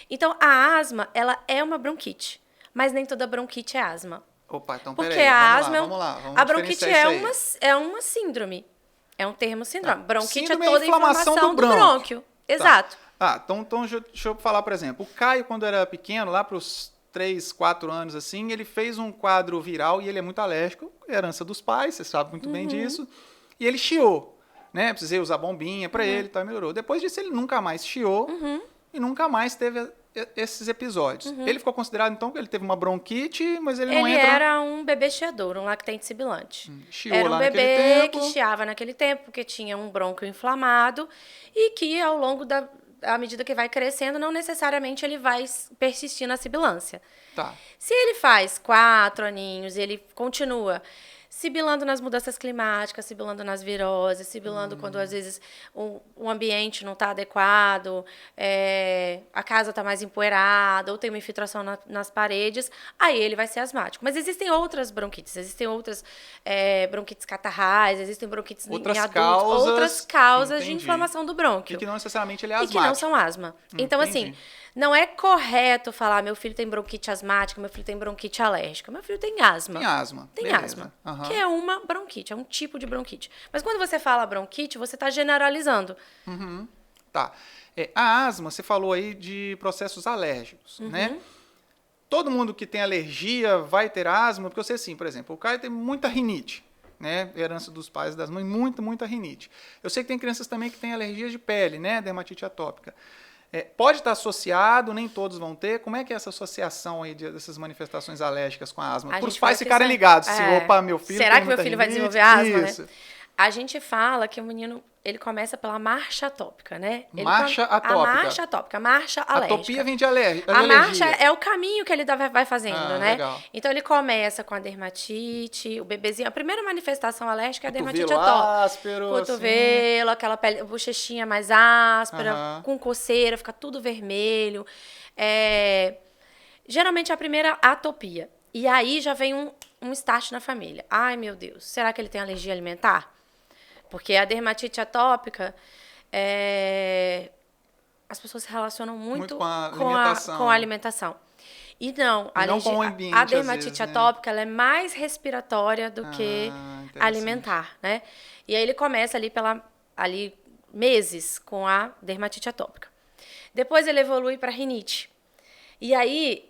Então, a asma, ela é uma bronquite, mas nem toda bronquite é asma. Opa, então Porque peraí, a vamos lá, asma, vamos lá, vamos a bronquite diferenciar isso aí. é uma síndrome. É um termo síndrome. Tá. Bronquite é Síndrome é a toda a inflamação inflamação do do brônquio. brônquio. Tá. Exato. Então deixa eu falar, por exemplo, o Caio, quando era pequeno, lá para os 3, 4 anos, assim, ele fez um quadro viral e ele é muito alérgico, herança dos pais, você sabe muito bem disso, e ele chiou, né? Precisei usar bombinha para ele, tá, melhorou. Depois disso, ele nunca mais chiou e nunca mais teve esses episódios. Ele ficou considerado, então, que ele teve uma bronquite, mas ele não Ele entra... era um bebê chiador, um lactente sibilante. Chiou Era um lá naquele bebê tempo. que chiava naquele tempo, porque tinha um brônquio inflamado e que, ao longo à medida que vai crescendo, não necessariamente ele vai persistir na sibilância. Tá. Se ele faz 4 aninhos e ele continua sibilando nas mudanças climáticas, sibilando nas viroses, sibilando quando às vezes o ambiente não está adequado, a casa está mais empoeirada ou tem uma infiltração nas paredes, aí ele vai ser asmático. Mas existem outras bronquites, existem outras bronquites catarrais, existem bronquites em adultos, outras causas de inflamação do brônquio. E que não necessariamente ele é E asmático. que não são asma. Então, assim, não é correto falar meu filho tem bronquite asmática, meu filho tem bronquite alérgica. Meu filho tem asma. Tem asma. Tem Beleza. asma. Uhum. Que é uma bronquite, é um tipo de bronquite. Mas quando você fala bronquite, você está generalizando. Uhum. Tá. A asma, você falou aí de processos alérgicos, né? Todo mundo que tem alergia vai ter asma, porque eu sei assim, por exemplo, o Caio tem muita rinite, né? Herança dos pais e das mães, muita rinite. Eu sei que tem crianças também que têm alergias de pele, né? Dermatite atópica. Pode estar associado, nem todos vão ter. Como é que é essa associação aí dessas manifestações alérgicas com a asma? Para os pais ficarem ligados. Se, opa, meu filho será tem que meu muita filho rinite? vai desenvolver asma, Isso. né? A gente fala que o menino, ele começa pela marcha atópica, né? Marcha atópica. A marcha atópica, a marcha alérgica. Atopia vem de alergia. A marcha é o caminho que ele vai fazendo, né? Legal. Então, ele começa com a dermatite, o bebezinho. A primeira manifestação alérgica é a dermatite Cotovelo atópica. áspero, Cotovelo, aquela pele, bochechinha mais áspera, com coceira, fica tudo vermelho. Geralmente, a primeira atopia. E aí, já vem um start na família. Ai, meu Deus, será que ele tem alergia alimentar? Porque a dermatite atópica, as pessoas se relacionam muito com a alimentação. E não, a dermatite atópica ela é mais respiratória do que alimentar, né? E aí ele começa ali meses com a dermatite atópica. Depois ele evolui para rinite. E aí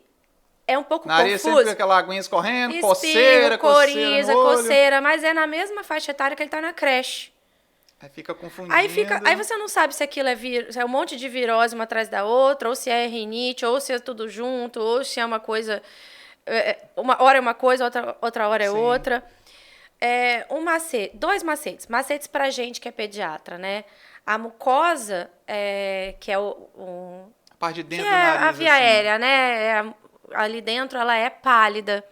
é um pouco confuso. Nariz sempre aquela aguinha escorrendo, coceira, coriza, no olho. coceira, mas é na mesma faixa etária que ele tá na creche. Aí fica confundindo. Aí você não sabe se aquilo se é um monte de virose uma atrás da outra, ou se é rinite, ou se é tudo junto, ou se é uma coisa... Uma hora é uma coisa, outra hora é outra. Dois macetes. Macetes pra gente que é pediatra, né? A mucosa, que é a parte de dentro do nariz, a via aérea, né? Ali dentro ela é pálida.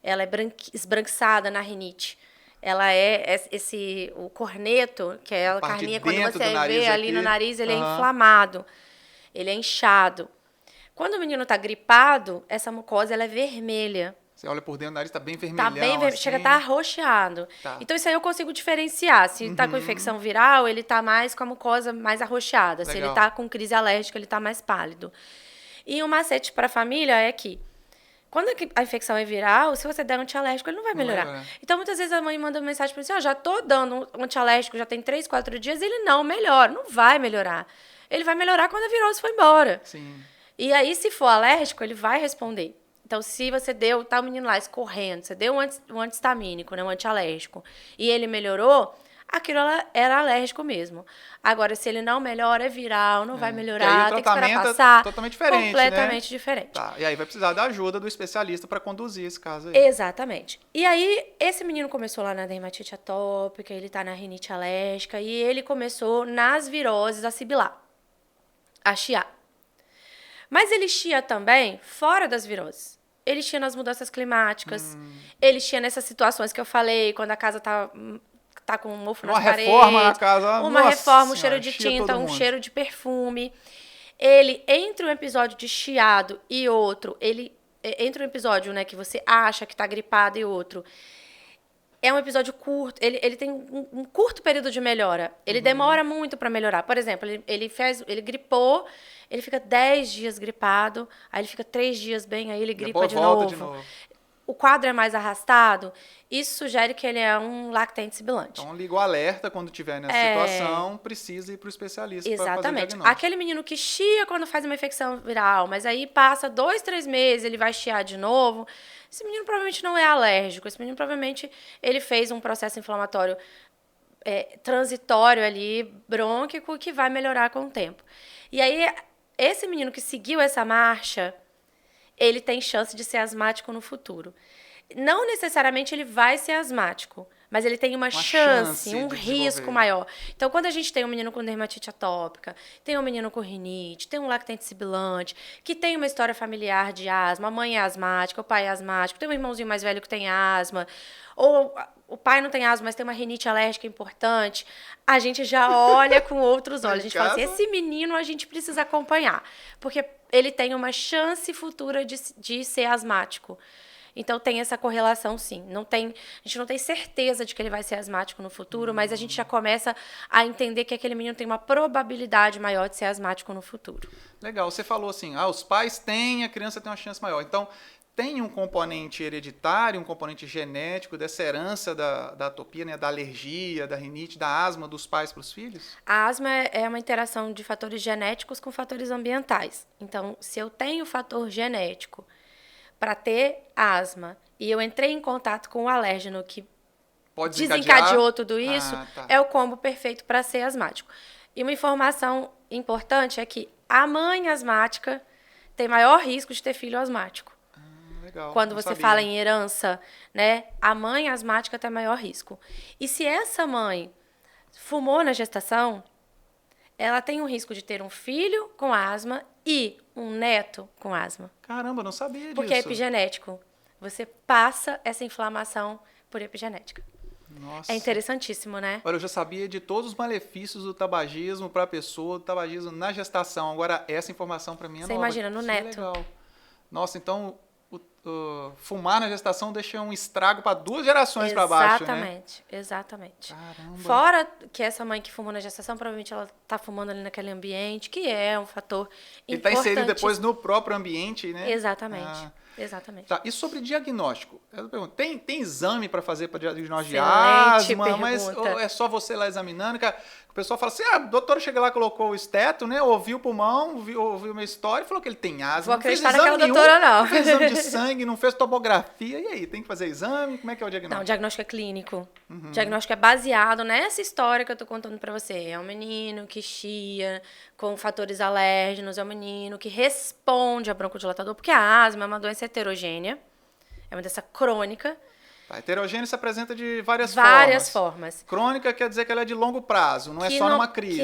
Ela é esbranquiçada na rinite. Ela o corneto, que é a carninha, quando você vê ali no nariz, ele é inflamado, ele é inchado. Quando o menino está gripado, essa mucosa ela é vermelha. Você olha por dentro, o nariz está bem vermelhão. Assim. Chega a estar arroxeado. Tá. Então, isso aí eu consigo diferenciar. Se está com infecção viral, ele está mais com a mucosa mais arroxeada. Legal. Se ele está com crise alérgica, ele está mais pálido. E um macete para a família é que, quando a infecção é viral, se você der antialérgico, ele não vai melhorar. Então, muitas vezes a mãe manda uma mensagem para você, já tô dando um antialérgico, já tem 3, 4 dias, ele não melhora, não vai melhorar. Ele vai melhorar quando a virose for embora. Sim. E aí, se for alérgico, ele vai responder. Então, se você tá o menino lá escorrendo, você deu um antihistamínico, né, um antialérgico, e ele melhorou, aquilo era alérgico mesmo. Agora, se ele não melhora, é viral, não vai melhorar, tem que esperar passar. Totalmente diferente, completamente diferente. Tá. E aí vai precisar da ajuda do especialista para conduzir esse caso aí. Exatamente. E aí, esse menino começou lá na dermatite atópica, ele tá na rinite alérgica, e ele começou nas viroses a sibilar, a chiar. Mas ele chia também fora das viroses. Ele chia nas mudanças climáticas, ele chia nessas situações que eu falei, quando a casa tá com um mofo nas paredes. Uma reforma na casa. Uma reforma, um cheiro de tinta, um cheiro de perfume. Ele, entre um episódio de chiado e outro, entre um episódio, né, que você acha que tá gripado e outro, é um episódio curto, ele tem um curto período de melhora. Ele demora muito para melhorar. Por exemplo, ele gripou, ele fica 10 dias gripado, aí ele fica 3 dias bem, aí ele gripa Depois de volta novo. de novo. O quadro é mais arrastado, isso sugere que ele é um lactente sibilante. Então, liga o alerta quando tiver nessa situação, precisa ir para o especialista para fazer o Exatamente. diagnóstico. Aquele menino que chia quando faz uma infecção viral, mas aí passa 2, 3 meses, ele vai chiar de novo. Esse menino provavelmente não é alérgico. Esse menino provavelmente ele fez um processo inflamatório transitório ali, brônquico, que vai melhorar com o tempo. E aí, esse menino que seguiu essa marcha, ele tem chance de ser asmático no futuro. Não necessariamente ele vai ser asmático, mas ele tem uma chance, um risco maior. Então, quando a gente tem um menino com dermatite atópica, tem um menino com rinite, tem um lactente sibilante, que tem uma história familiar de asma, a mãe é asmática, o pai é asmático, tem um irmãozinho mais velho que tem asma, ou o pai não tem asma, mas tem uma rinite alérgica importante, a gente já olha com outros olhos. A gente fala assim, esse menino a gente precisa acompanhar, porque ele tem uma chance futura de ser asmático. Então, tem essa correlação, sim. A gente não tem certeza de que ele vai ser asmático no futuro, mas a gente já começa a entender que aquele menino tem uma probabilidade maior de ser asmático no futuro. Legal. Você falou assim, os pais têm, a criança tem uma chance maior. Então, tem um componente hereditário, um componente genético dessa herança da atopia, né, da alergia, da rinite, da asma dos pais para os filhos? A asma é uma interação de fatores genéticos com fatores ambientais. Então, se eu tenho fator genético para ter asma e eu entrei em contato com o alérgeno que desencadeou tudo isso, é o combo perfeito para ser asmático. E uma informação importante é que a mãe asmática tem maior risco de ter filho asmático. Legal, quando você fala em herança, né, a mãe asmática tem maior risco. E se essa mãe fumou na gestação, ela tem um risco de ter um filho com asma e um neto com asma. Caramba, não sabia disso. Porque é epigenético. Você passa essa inflamação por epigenética. Nossa. É interessantíssimo, né? Olha, eu já sabia de todos os malefícios do tabagismo para a pessoa, do tabagismo na gestação. Agora, essa informação para mim é nova. Você imagina, no neto. Legal. Nossa, então, fumar na gestação deixa um estrago para 2 gerações para baixo, né? Exatamente. Caramba. Fora que essa mãe que fumou na gestação, provavelmente ela está fumando ali naquele ambiente, que é um fator importante. Ele está inserido depois no próprio ambiente, né? Exatamente. Exatamente. Tá. E sobre diagnóstico? Eu pergunto, tem exame para fazer para diagnóstico de asma? Pergunta. Mas é só você lá examinando? O pessoal fala assim, a doutora chega lá, colocou o esteto, né? Ouviu o pulmão, ouviu minha história e falou que ele tem asma. Vou acreditar naquela doutora, não. Não fez exame de sangue, não fez tomografia. E aí, tem que fazer exame? Como é que é o diagnóstico? Não, o diagnóstico é clínico. O diagnóstico é baseado nessa história que eu tô contando para você. É um menino que chia com fatores alérgenos, é um menino que responde a broncodilatador, porque a asma é uma doença heterogênea, é uma doença crônica. A heterogênea se apresenta de várias formas. Crônica quer dizer que ela é de longo prazo, não é só numa crise.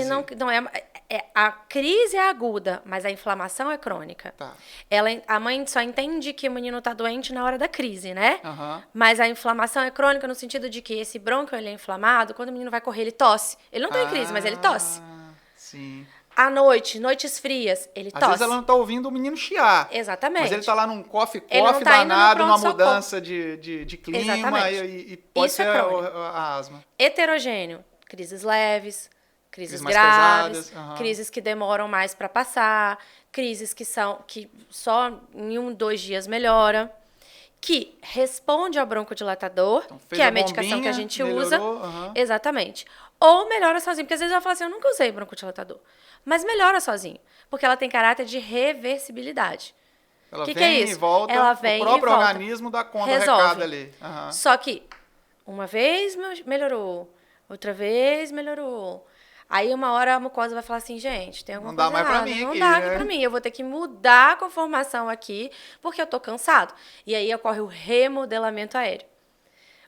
A crise é aguda, mas a inflamação é crônica. Tá. A mãe só entende que o menino está doente na hora da crise, né? Uhum. Mas a inflamação é crônica no sentido de que esse brônquio ele é inflamado, quando o menino vai correr, ele tosse. Ele não tem crise, mas ele tosse. Sim. À noite, noites frias, ele tosse. Às vezes ela não está ouvindo o menino chiar. Exatamente. Mas ele está lá num coffee tá danado, numa mudança de clima e pode Isso ser a asma. Heterogêneo, crises leves, crises mais graves, pesadas, crises que demoram mais para passar, crises que só em 1, 2 dias melhora, que responde ao broncodilatador, então, que é a medicação que a gente usa. Uhum. Exatamente. Ou melhora sozinho, porque às vezes ela fala assim, eu nunca usei broncodilatador. Mas melhora sozinho, porque ela tem caráter de reversibilidade. Ela que vem é isso? E volta, ela vem o próprio e volta. organismo dá conta do Resolve. recado ali. Uhum. Só que uma vez melhorou, outra vez melhorou. Aí uma hora a mucosa vai falar assim, gente, tem alguma coisa errada. Não dá mais pra mim Não aqui, dá né? aqui pra mim. Eu vou ter que mudar a conformação aqui, porque eu tô cansado. E aí ocorre o remodelamento aéreo.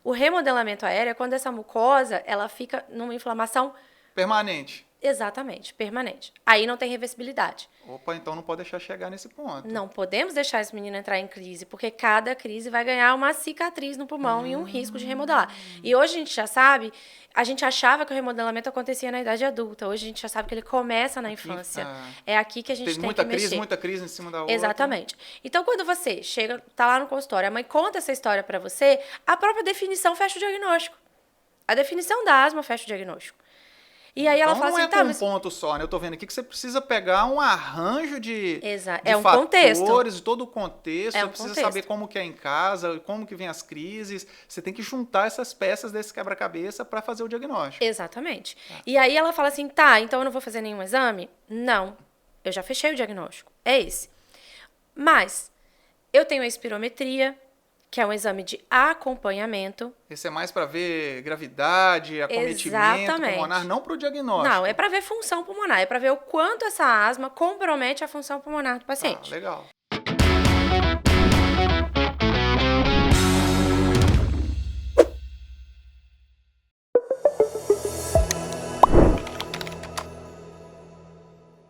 O remodelamento aéreo é quando essa mucosa ela fica numa inflamação permanente. Exatamente, permanente. Aí não tem reversibilidade. Opa, então não pode deixar chegar nesse ponto. Não podemos deixar esse menino entrar em crise, porque cada crise vai ganhar uma cicatriz no pulmão e um risco de remodelar. E hoje a gente já sabe, a gente achava que o remodelamento acontecia na idade adulta, hoje a gente já sabe que ele começa na infância. É aqui que a gente tem que mexer. Muita crise em cima da outra. Exatamente. Então, quando você chega, tá lá no consultório, a mãe conta essa história para você, a própria definição fecha o diagnóstico. A definição da asma fecha o diagnóstico. E aí ela então, fala não assim, é tá, com mas... um ponto só, né? Eu tô vendo aqui que você precisa pegar um arranjo de É um fatores, contexto. todo o contexto. Você precisa saber como que é em casa, como que vem as crises. Você tem que juntar essas peças desse quebra-cabeça para fazer o diagnóstico. Exatamente. E aí ela fala assim, tá, então eu não vou fazer nenhum exame? Não. Eu já fechei o diagnóstico. É esse. Mas eu tenho a espirometria, que é um exame de acompanhamento. Esse é mais para ver gravidade, acometimento pulmonar, não para o diagnóstico. Não, é para ver função pulmonar, é para ver o quanto essa asma compromete a função pulmonar do paciente. Ah, legal.